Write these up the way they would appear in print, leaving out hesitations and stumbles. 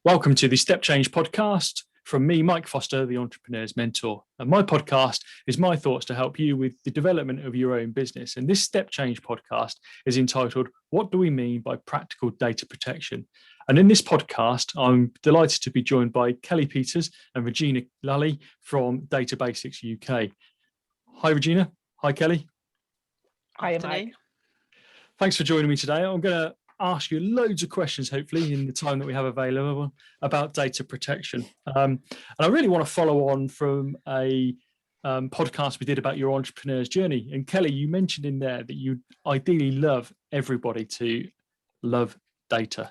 Welcome to the Step Change podcast from me, Mike Foster, the Entrepreneur's Mentor. And my podcast is my thoughts to help you with the development of your own business. And this Step Change podcast is entitled, What Do We Mean by Practical Data Protection? And in this podcast, I'm delighted to be joined by Kellie Peters and Regina Lally from Databasix UK. Hi, Regina. Hi, Kellie. Hi, Mike. Thanks for joining me today. I'm going to ask you loads of questions, hopefully, in the time that we have available about data protection. And I really want to follow on from a podcast we did about your entrepreneur's journey. And Kellie, you mentioned in there that you ideally love everybody to love data.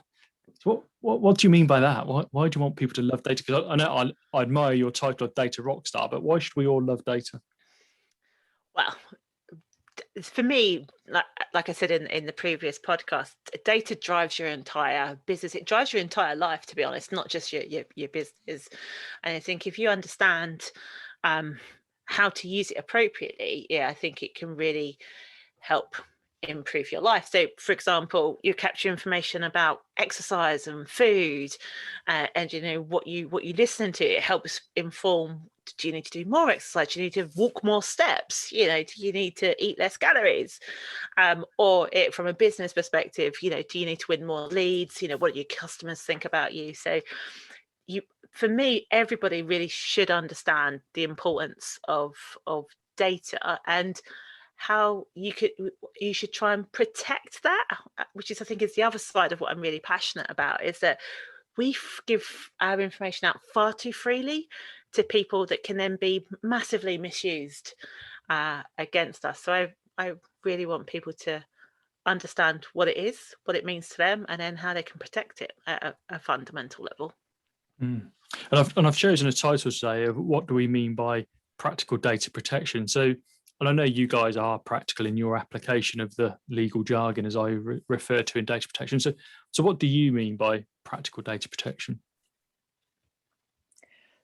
So what do you mean by that? Why do you want people to love data? Because I know I admire your title of data rockstar, but why should we all love data? Well, for me, like I said in the previous podcast, data drives your entire business. It drives your entire life, to be honest, not just your business. And I think if you understand how to use it appropriately, I think it can really help improve your life. So, for example, you capture information about exercise and food, and what you listen to. It helps inform. Do you need to do more exercise? Do you need to walk more steps? Do you need to eat less calories? Or from a business perspective, do you need to win more leads? What do your customers think about you? So for me, everybody really should understand the importance of data and how you should try and protect that, which I think is the other side of what I'm really passionate about, is that we give our information out far too freely to people that can then be massively misused against us. So I really want people to understand what it is, what it means to them, and then how they can protect it at a fundamental level. And I've chosen a title today of what do we mean by practical data protection. So, and I know you guys are practical in your application of the legal jargon, as I refer to in data protection. So what do you mean by practical data protection?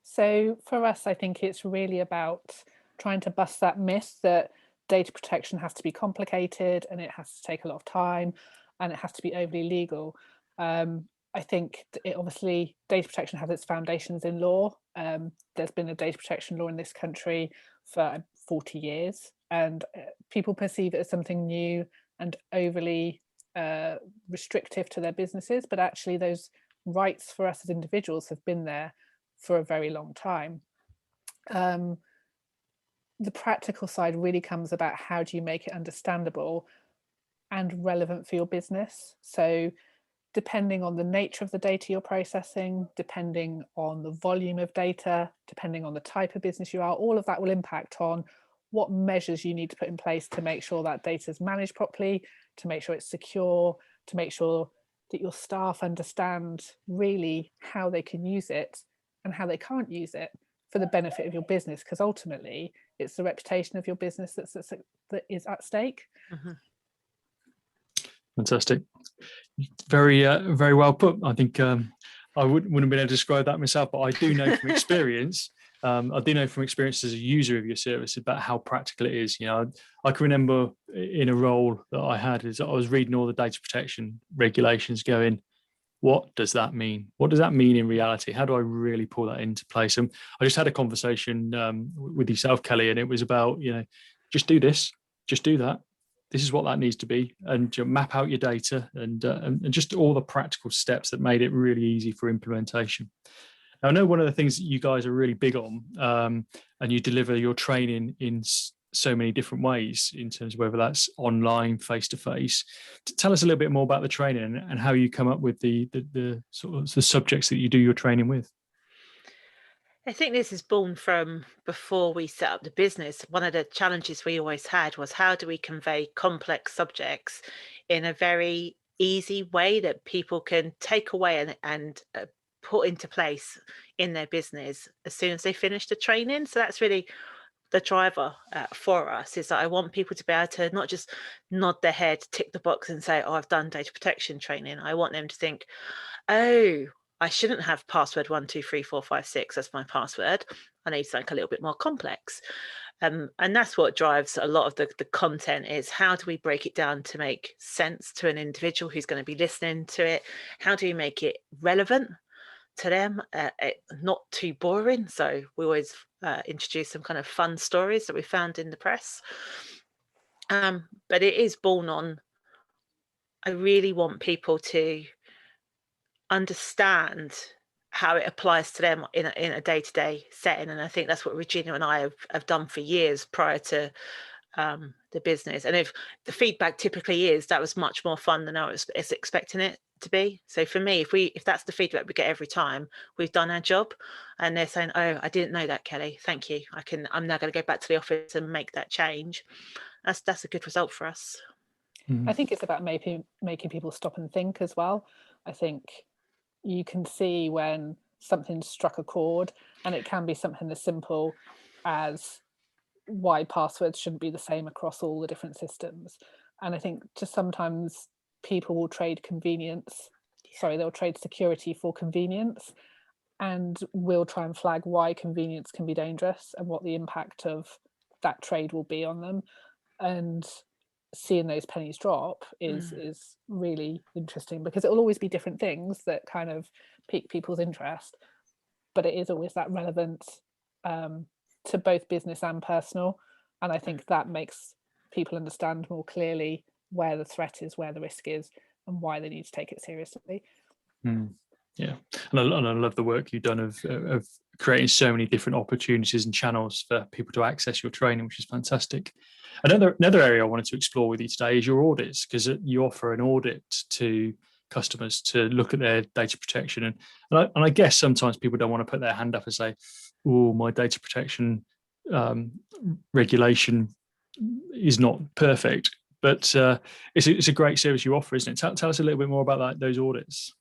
So for us, I think it's really about trying to bust that myth that data protection has to be complicated and it has to take a lot of time and it has to be overly legal. I think obviously data protection has its foundations in law. There's been a data protection law in this country for 40 years, and people perceive it as something new and overly restrictive to their businesses, but actually those rights for us as individuals have been there for a very long time. The practical side really comes about how do you make it understandable and relevant for your business. So depending on the nature of the data you're processing, depending on the volume of data, depending on the type of business you are, all of that will impact on what measures you need to put in place to make sure that data is managed properly, to make sure it's secure, to make sure that your staff understand really how they can use it and how they can't use it for the benefit of your business, because ultimately it's the reputation of your business that is at stake. Mm-hmm. Fantastic. Very well put. I think I wouldn't have been able to describe that myself, but I do know from experience. I do know from experience as a user of your service about how practical it is. I can remember in a role that I had is I was reading all the data protection regulations, going, what does that mean? What does that mean in reality? How do I really pull that into place? And I just had a conversation with yourself, Kellie, and it was about, just do this, just do that. This is what that needs to be, and map out your data and just all the practical steps that made it really easy for implementation. Now, I know one of the things that you guys are really big on, and you deliver your training in so many different ways in terms of whether that's online, face-to-face. Tell us a little bit more about the training and how you come up with the sort of the subjects that you do your training with. I think this is born from before we set up the business. One of the challenges we always had was how do we convey complex subjects in a very easy way that people can take away and put into place in their business as soon as they finish the training. So that's really the driver for us, is that I want people to be able to not just nod their head, tick the box and say, oh, I've done data protection training. I want them to think, oh, I shouldn't have password 123456 as my password. I need something a little bit more complex. And that's what drives a lot of the content, is how do we break it down to make sense to an individual who's going to be listening to it? How do we make it relevant to them, not too boring. So we always introduce some kind of fun stories that we found in the press. But it is born on, I really want people to understand how it applies to them in a day-to-day setting. And I think that's what Regina and I have done for years prior to the business. And if the feedback typically is that was much more fun than I was expecting it to be. So for me, if that's the feedback we get every time, we've done our job. And they're saying, oh, I didn't know that, Kelly, thank you, I'm now going to go back to the office and make that change. That's a good result for us. I think it's about making people stop and think as well. I think you can see when something struck a chord, and it can be something as simple as why passwords shouldn't be the same across all the different systems. And I think just sometimes people will trade they'll trade security for convenience, and we'll try and flag why convenience can be dangerous and what the impact of that trade will be on them. And seeing those pennies drop is really interesting, because it will always be different things that kind of pique people's interest, but it is always that relevant to both business and personal. And I think that makes people understand more clearly where the threat is, where the risk is, and why they need to take it seriously. Yeah, and I love the work you've done of creating so many different opportunities and channels for people to access your training, which is fantastic. Another area I wanted to explore with you today is your audits, because you offer an audit to customers to look at their data protection. And I guess sometimes people don't want to put their hand up and say, oh, my data protection regulation is not perfect. But it's a great service you offer, isn't it? Tell us a little bit more about those audits.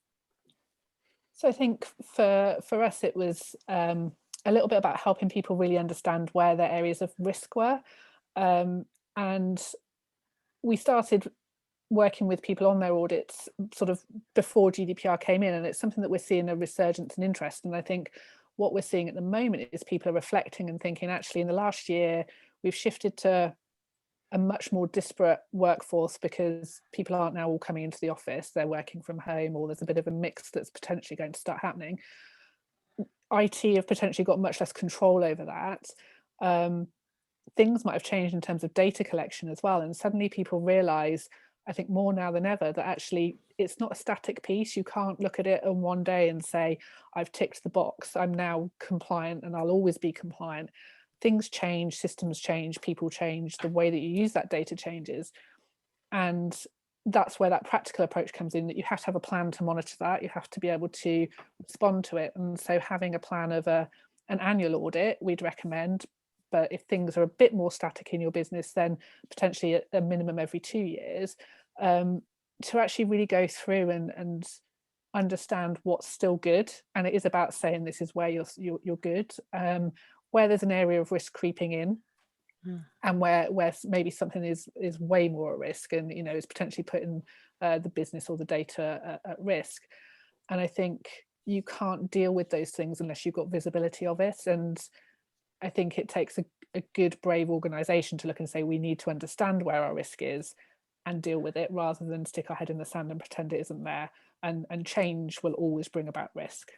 So I think for us, it was a little bit about helping people really understand where their areas of risk were. And we started working with people on their audits sort of before GDPR came in, and it's something that we're seeing a resurgence in interest. And I think what we're seeing at the moment is people are reflecting and thinking, actually, in the last year, we've shifted to a much more disparate workforce because people aren't now all coming into the office, they're working from home, or there's a bit of a mix that's potentially going to start happening. IT have potentially got much less control over that. Things might have changed in terms of data collection as well, and suddenly people realize, I think more now than ever, that actually it's not a static piece. You can't look at it on one day and say, I've ticked the box, I'm now compliant and I'll always be compliant. Things change, systems change, people change, the way that you use that data changes. And that's where that practical approach comes in, that you have to have a plan to monitor that, you have to be able to respond to it. And so having a plan of an annual audit, we'd recommend. But if things are a bit more static in your business, then potentially a minimum every 2 years, to actually really go through and understand what's still good. And it is about saying this is where you're good, where there's an area of risk creeping in, and where maybe something is way more at risk, and is potentially putting the business or the data at risk. And I think you can't deal with those things unless you've got visibility of it. And I think it takes a good, brave organization to look and say, we need to understand where our risk is and deal with it, rather than stick our head in the sand and pretend it isn't there. And change will always bring about risk.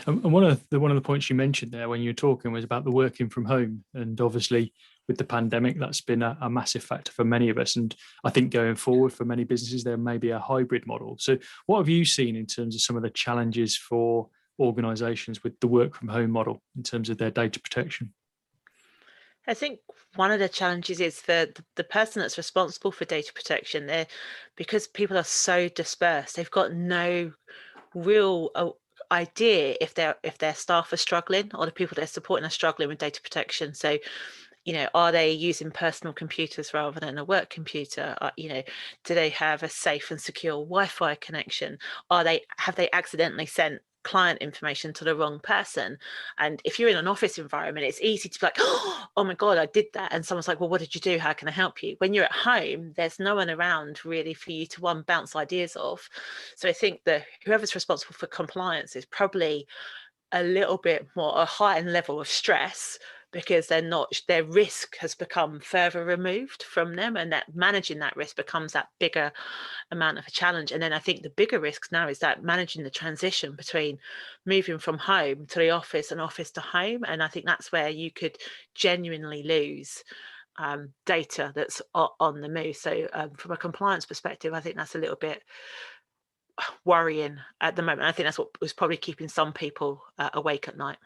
And one of the points you mentioned there when you were talking was about the working from home, and obviously with the pandemic, that's been a massive factor for many of us. And I think going forward for many businesses, there may be a hybrid model. So what have you seen in terms of some of the challenges for organizations with the work from home model in terms of their data protection? I think one of the challenges is for the person that's responsible for data protection. Because people are so dispersed, they've got no real idea if their staff are struggling, or the people they're supporting are struggling with data protection. So, are they using personal computers rather than a work computer? Do they have a safe and secure Wi-Fi connection? Have they accidentally sent client information to the wrong person? And if you're in an office environment, it's easy to be like, oh my God, I did that. And someone's like, well, what did you do? How can I help you? When you're at home, there's no one around really for you to bounce ideas off. So I think that whoever's responsible for compliance is probably a little bit more a higher level of stress, because their risk has become further removed from them, and that managing that risk becomes that bigger amount of a challenge. And then I think the bigger risks now is that managing the transition between moving from home to the office and office to home. And I think that's where you could genuinely lose data that's on the move. So from a compliance perspective, I think that's a little bit worrying at the moment. I think that's what was probably keeping some people awake at night.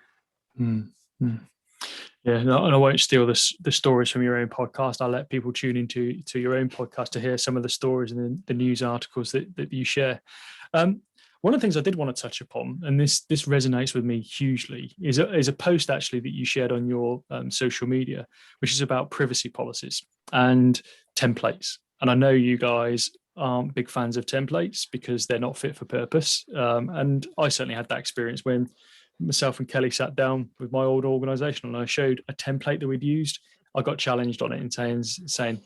Yeah, no, and I won't steal the stories from your own podcast. I'll let people tune into your own podcast to hear some of the stories and the news articles that you share. One of the things I did want to touch upon, and this resonates with me hugely, is a post actually that you shared on your social media, which is about privacy policies and templates. And I know you guys aren't big fans of templates because they're not fit for purpose. And I certainly had that experience when myself and Kellie sat down with my old organisation and I showed a template that we'd used. I got challenged on it and saying,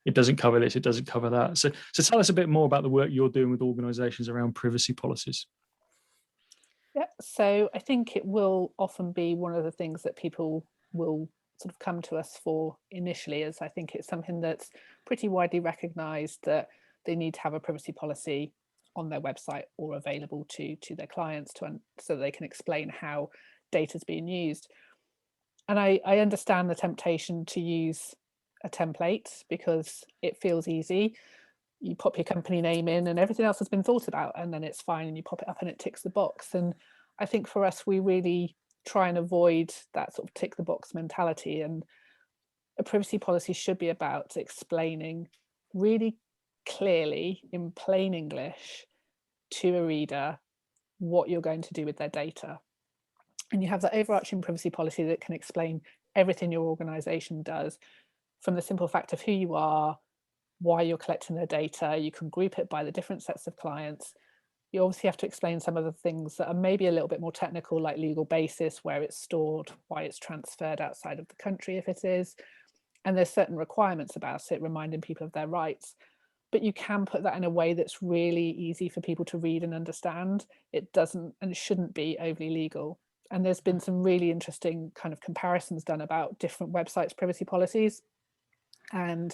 it doesn't cover this, it doesn't cover that. So tell us a bit more about the work you're doing with organisations around privacy policies. Yeah, so I think it will often be one of the things that people will sort of come to us for initially, as I think it's something that's pretty widely recognised that they need to have a privacy policy on their website or available to their clients so they can explain how data is being used. And I understand the temptation to use a template because it feels easy. You pop your company name in and everything else has been thought about, and then it's fine, and you pop it up and it ticks the box. And I think for us, we really try and avoid that sort of tick the box mentality, and a privacy policy should be about explaining really clearly in plain English to a reader what you're going to do with their data. And you have that overarching privacy policy that can explain everything your organization does, from the simple fact of who you are, why you're collecting their data. You can group it by the different sets of clients. You obviously have to explain some of the things that are maybe a little bit more technical, like legal basis, where it's stored, why it's transferred outside of the country if it is. And there's certain requirements about it, reminding people of their rights. But you can put that in a way that's really easy for people to read and understand. It doesn't and it shouldn't be overly legal. And there's been some really interesting kind of comparisons done about different websites' privacy policies. And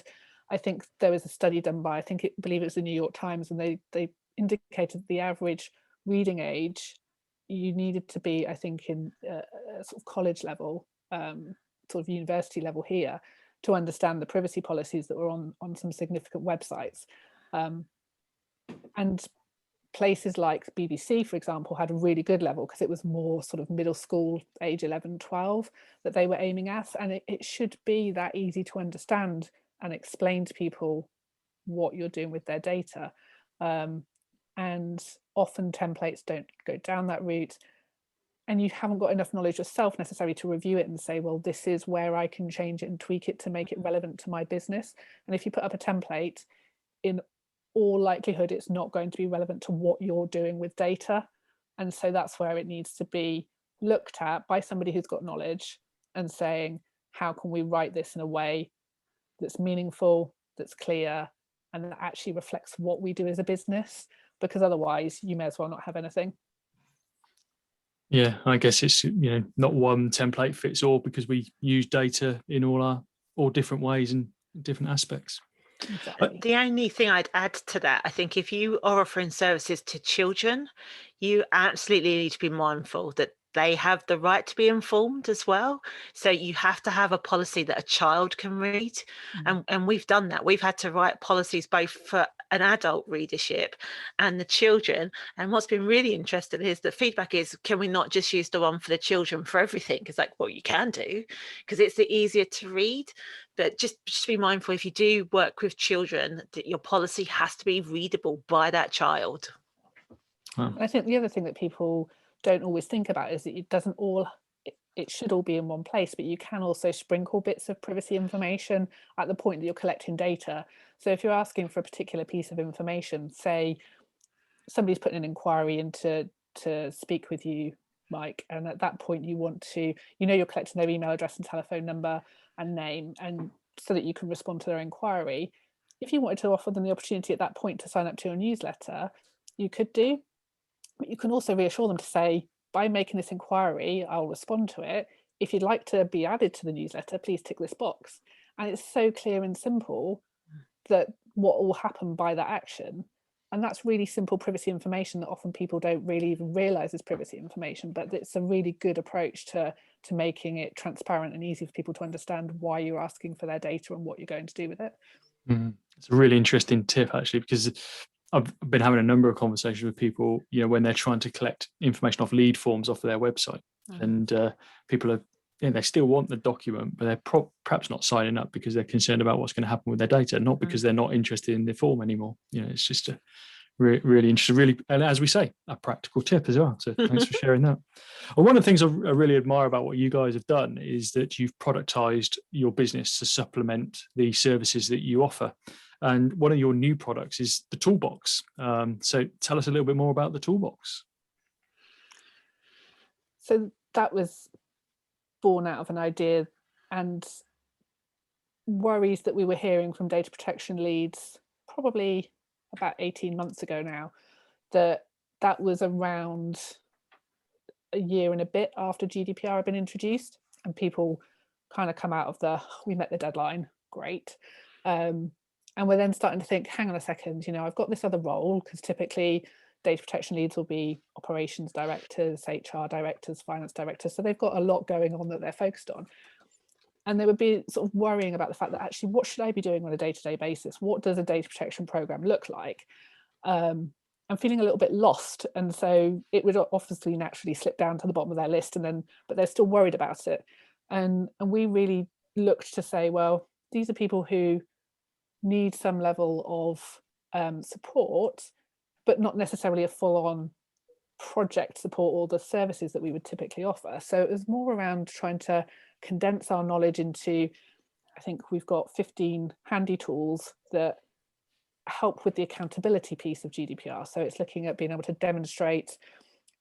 I think there was a study done by, I believe it was the New York Times, and they indicated the average reading age you needed to be, I think, in a sort of college level, sort of university level here, to understand the privacy policies that were on some significant websites. And places like BBC, for example, had a really good level because it was more sort of middle school, age 11, 12 that they were aiming at. And it should be that easy to understand and explain to people what you're doing with their data. And often templates don't go down that route. And you haven't got enough knowledge yourself necessarily to review it and say, well, this is where I can change it and tweak it to make it relevant to my business. And if you put up a template, in all likelihood, it's not going to be relevant to what you're doing with data. And so that's where it needs to be looked at by somebody who's got knowledge and saying, how can we write this in a way that's meaningful, that's clear, and that actually reflects what we do as a business? Because otherwise you may as well not have anything. Yeah, I guess it's not one template fits all, because we use data in all different ways and different aspects. Exactly. The only thing I'd add to that, I think if you are offering services to children, you absolutely need to be mindful that they have the right to be informed as well. So you have to have a policy that a child can read. And we've done that. We've had to write policies both for an adult readership and the children. And what's been really interesting is the feedback is, can we not just use the one for the children for everything? It's like, well, you can do, because it's the easier to read. But just be mindful, if you do work with children, that your policy has to be readable by that child. Wow. I think the other thing that people don't always think about is that it should all be in one place, but you can also sprinkle bits of privacy information at the point that you're collecting data. So if you're asking for a particular piece of information, say somebody's putting an inquiry in to speak with you, Mike, and at that point you want to, you're collecting their email address and telephone number and name, and so that you can respond to their inquiry. If you wanted to offer them the opportunity at that point to sign up to your newsletter, you could do. But you can also reassure them to say, by making this inquiry, I'll respond to it. if you'd like to be added to the newsletter, please tick this box. And it's so clear and simple that what will happen by that action. And that's really simple privacy information that often people don't really even realize is privacy information, but it's a really good approach to making it transparent and easy for people to understand why you're asking for their data and what you're going to do with it. It's a really interesting tip, actually, because I've been having a number of conversations with people, when they're trying to collect information off lead forms off of their website, and people are, they still want the document, but they're perhaps not signing up because they're concerned about what's going to happen with their data, not because they're not interested in the form anymore. It's just a really interesting, and as we say, a practical tip as well. So thanks for sharing that. Well, one of the things I really admire about what you guys have done is that you've productized your business to supplement the services that you offer. And one of your new products is the toolbox. So tell us a little bit more about the toolbox. So that was born out of an idea and worries that we were hearing from data protection leads probably about 18 months ago now, that was around a year and a bit after GDPR had been introduced, and people kind of come out of we met the deadline, great. And we're then starting to think, hang on a second, I've got this other role, because typically data protection leads will be operations directors, HR directors, finance directors. So they've got a lot going on that they're focused on. And they would be sort of worrying about the fact that actually, what should I be doing on a day-to-day basis? What does a data protection program look like? I'm feeling a little bit lost. And so it would obviously naturally slip down to the bottom of their list, but they're still worried about it. And we really looked to say, well, these are people who need some level of support, but not necessarily a full-on project support or the services that we would typically offer. So it was more around trying to condense our knowledge into, I think we've got 15 handy tools that help with the accountability piece of GDPR. So it's looking at being able to demonstrate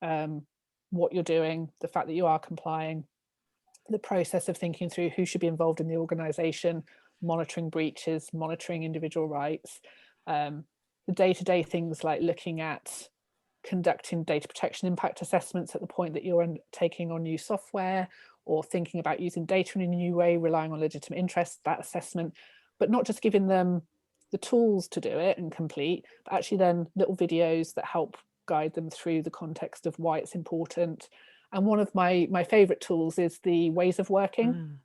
what you're doing, the fact that you are complying, the process of thinking through who should be involved in the organization, monitoring breaches, monitoring individual rights, the day-to-day things like looking at conducting data protection impact assessments at the point that you're taking on new software, or thinking about using data in a new way, relying on legitimate interest, that assessment, but not just giving them the tools to do it and complete, but actually then little videos that help guide them through the context of why it's important. And one of my favorite tools is the ways of working.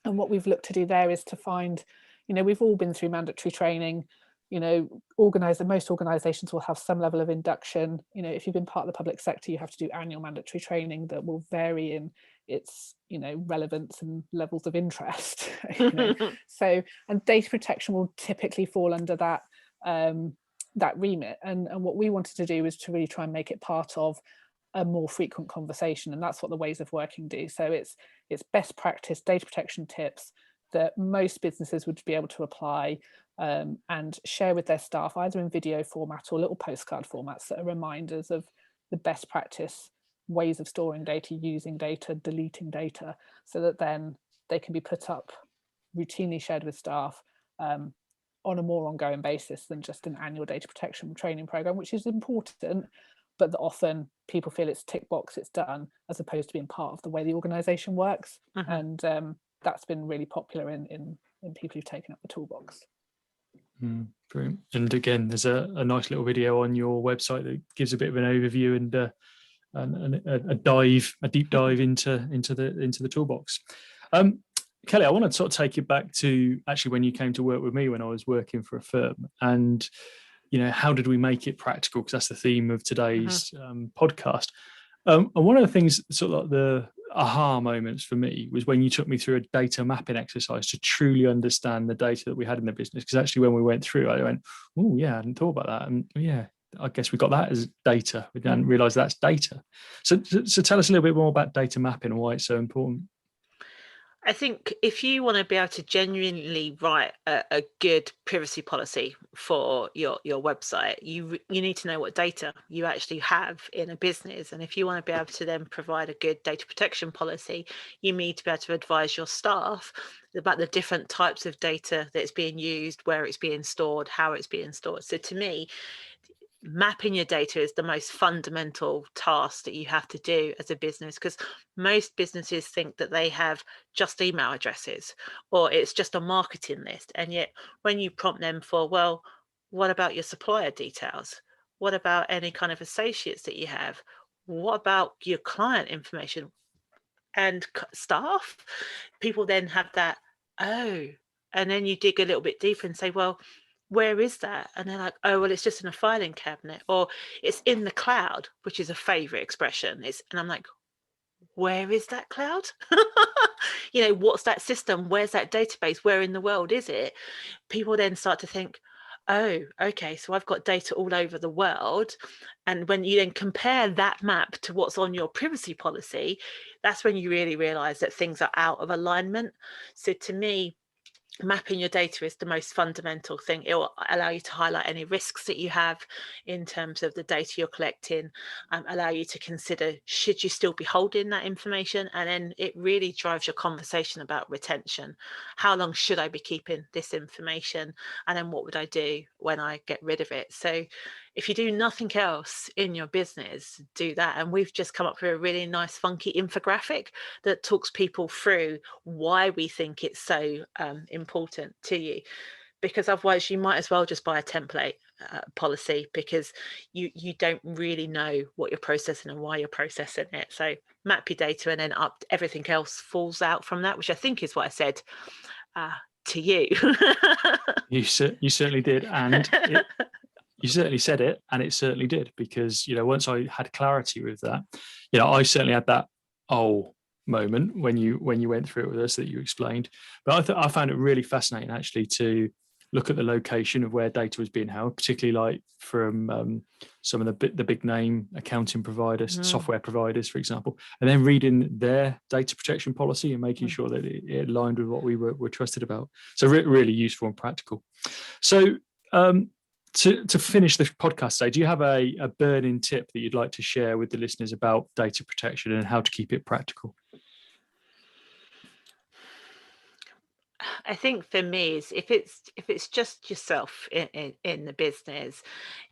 And what we've looked to do there is to find, we've all been through mandatory training. Most organizations will have some level of induction. If you've been part of the public sector, you have to do annual mandatory training that will vary in its relevance and levels of interest. So, and data protection will typically fall under that remit. And what we wanted to do was to really try and make it part of a more frequent conversation, and that's what the ways of working do. So it's best practice data protection tips that most businesses would be able to apply and share with their staff, either in video format or little postcard formats that are reminders of the best practice ways of storing data, using data, deleting data, so that then they can be put up, routinely shared with staff on a more ongoing basis than just an annual data protection training program, which is important, but that often people feel it's tick box, it's done, as opposed to being part of the way the organization works. And that's been really popular in people who've taken up the toolbox. Brilliant. And again, there's a nice little video on your website that gives a bit of an overview and a deep dive into the toolbox. Kelly, I want to sort of take you back to actually when you came to work with me when I was working for a firm, and how did we make it practical? Because that's the theme of today's podcast. And one of the things, sort of like the aha moments for me, was when you took me through a data mapping exercise to truly understand the data that we had in the business. Because actually, when we went through, I went, "Oh yeah, I hadn't thought about that." And yeah, I guess we got that as data. We didn't realize that's data. So tell us a little bit more about data mapping and why it's so important. I think if you want to be able to genuinely write a good privacy policy for your website, you need to know what data you actually have in a business. And if you want to be able to then provide a good data protection policy, you need to be able to advise your staff about the different types of data that's being used, where it's being stored, how it's being stored. So to me, mapping your data is the most fundamental task that you have to do as a business, because most businesses think that they have just email addresses or it's just a marketing list. And yet when you prompt them for, well, what about your supplier details? What about any kind of associates that you have? What about your client information and staff? People then have that, oh, and then you dig a little bit deeper and say, well, where is that? And they're like, oh, well, it's just in a filing cabinet, or it's in the cloud, which is a favorite expression. And I'm like, where is that cloud? What's that system? Where's that database? Where in the world is it? People then start to think, oh, okay, so I've got data all over the world. And when you then compare that map to what's on your privacy policy, that's when you really realize that things are out of alignment. So to me, mapping your data is the most fundamental thing. It will allow you to highlight any risks that you have in terms of the data you're collecting, allow you to consider, should you still be holding that information? And then it really drives your conversation about retention. How long should I be keeping this information? And then what would I do when I get rid of it? So if you do nothing else in your business, do that. And we've just come up with a really nice, funky infographic that talks people through why we think it's so important to you. Because otherwise you might as well just buy a template policy, because you don't really know what you're processing and why you're processing it. So map your data, and then everything else falls out from that, which I think is what I said to you. You certainly did. And you certainly said it, and it certainly did, because once I had clarity with that, I certainly had that moment when you went through it with us that you explained. But I found it really fascinating actually to look at the location of where data was being held, particularly like from some of the big name accounting providers, software providers, for example, and then reading their data protection policy and making sure that it aligned with what we were trusted about. So really useful and practical. So to finish the podcast today, do you have a burning tip that you'd like to share with the listeners about data protection and how to keep it practical? I think for me is if it's just yourself in the business,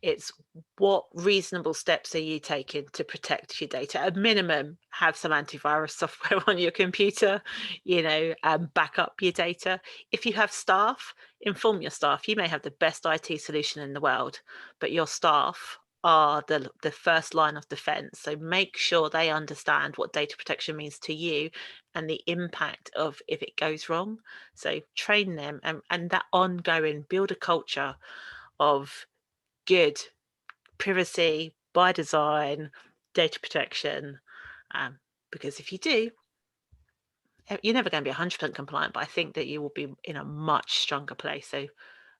it's what reasonable steps are you taking to protect your data? At minimum, have some antivirus software on your computer, back up your data. If you have staff, inform your staff. You may have the best IT solution in the world, but your staff are the first line of defense. So make sure they understand what data protection means to you and the impact of if it goes wrong. So train them, and that ongoing, build a culture of good privacy by design, data protection. Because if you do, you're never going to be 100% compliant, but I think that you will be in a much stronger place. So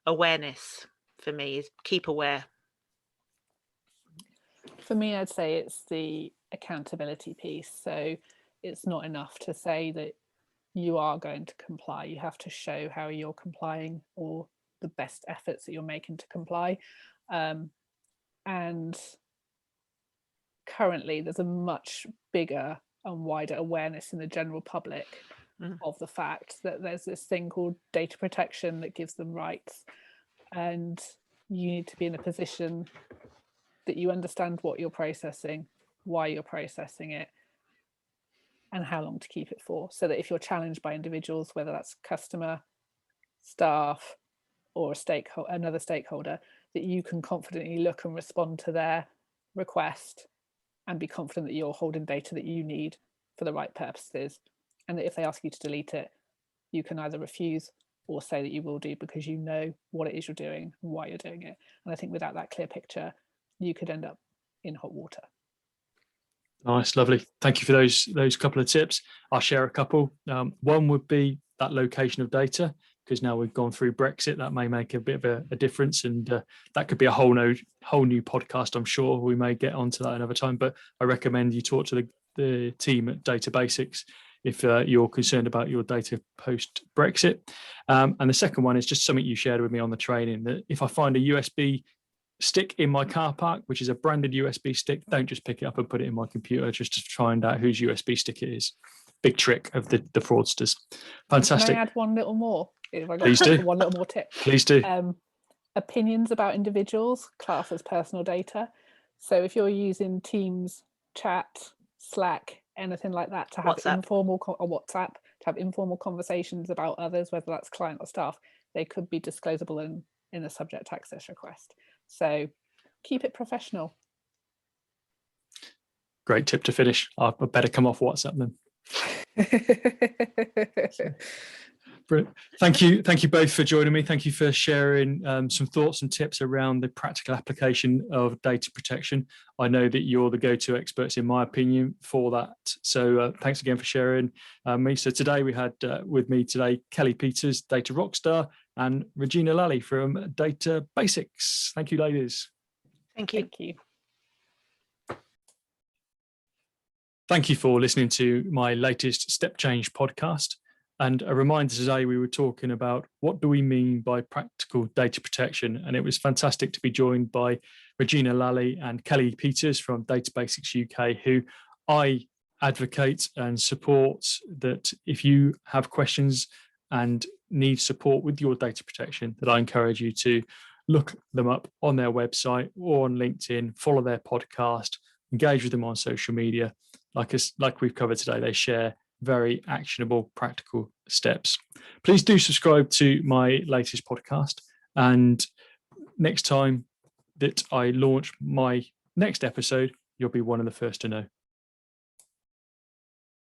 awareness for me is keep aware. For me, I'd say it's the accountability piece. So it's not enough to say that you are going to comply. You have to show how you're complying, or the best efforts that you're making to comply. And currently, there's a much bigger and wider awareness in the general public of the fact that there's this thing called data protection that gives them rights. And you need to be in a position that you understand what you're processing, why you're processing it, and how long to keep it for, so that if you're challenged by individuals, whether that's customer, staff, or another stakeholder, that you can confidently look and respond to their request and be confident that you're holding data that you need for the right purposes, and that if they ask you to delete it, you can either refuse or say that you will do, because you know what it is you're doing and why you're doing it. And I think without that clear picture, you could end up in hot water. Nice, lovely. Thank you for those couple of tips. I'll share a couple. One would be that location of data, because now we've gone through Brexit, that may make a bit of a difference, and that could be a whole new podcast. I'm sure we may get onto that another time, but I recommend you talk to the team at Databasix if you're concerned about your data post Brexit. And the second one is just something you shared with me on the training, that if I find a USB stick in my car park, which is a branded USB stick, don't just pick it up and put it in my computer just to find out whose USB stick it is. Big trick of the fraudsters. Fantastic. Can I add one little more? If I got Please do. one little more tip. Please do. opinions about individuals class as personal data. So if you're using Teams, chat, Slack, anything like that to have WhatsApp to have informal conversations about others, whether that's client or staff, they could be disclosable in a subject access request. So keep it professional. Great tip to finish. I better come off WhatsApp then. Brilliant. Thank you both for joining me. Thank you for sharing some thoughts and tips around the practical application of data protection. I know that you're the go-to experts, in my opinion, for that. So thanks again for sharing me. So today we had with me today Kellie Peters, Data Rockstar, and Regina Lally from Databasix. Thank you, ladies. Thank you. Thank you. Thank you for listening to my latest Step Change podcast. And a reminder today, we were talking about what do we mean by practical data protection. And it was fantastic to be joined by Regina Lally and Kellie Peters from Databasix UK, who I advocate and support that if you have questions and need support with your data protection, that I encourage you to look them up on their website or on LinkedIn, follow their podcast, engage with them on social media. Like we've covered today, they share very actionable, practical steps. Please do subscribe to my latest podcast. And next time that I launch my next episode, you'll be one of the first to know.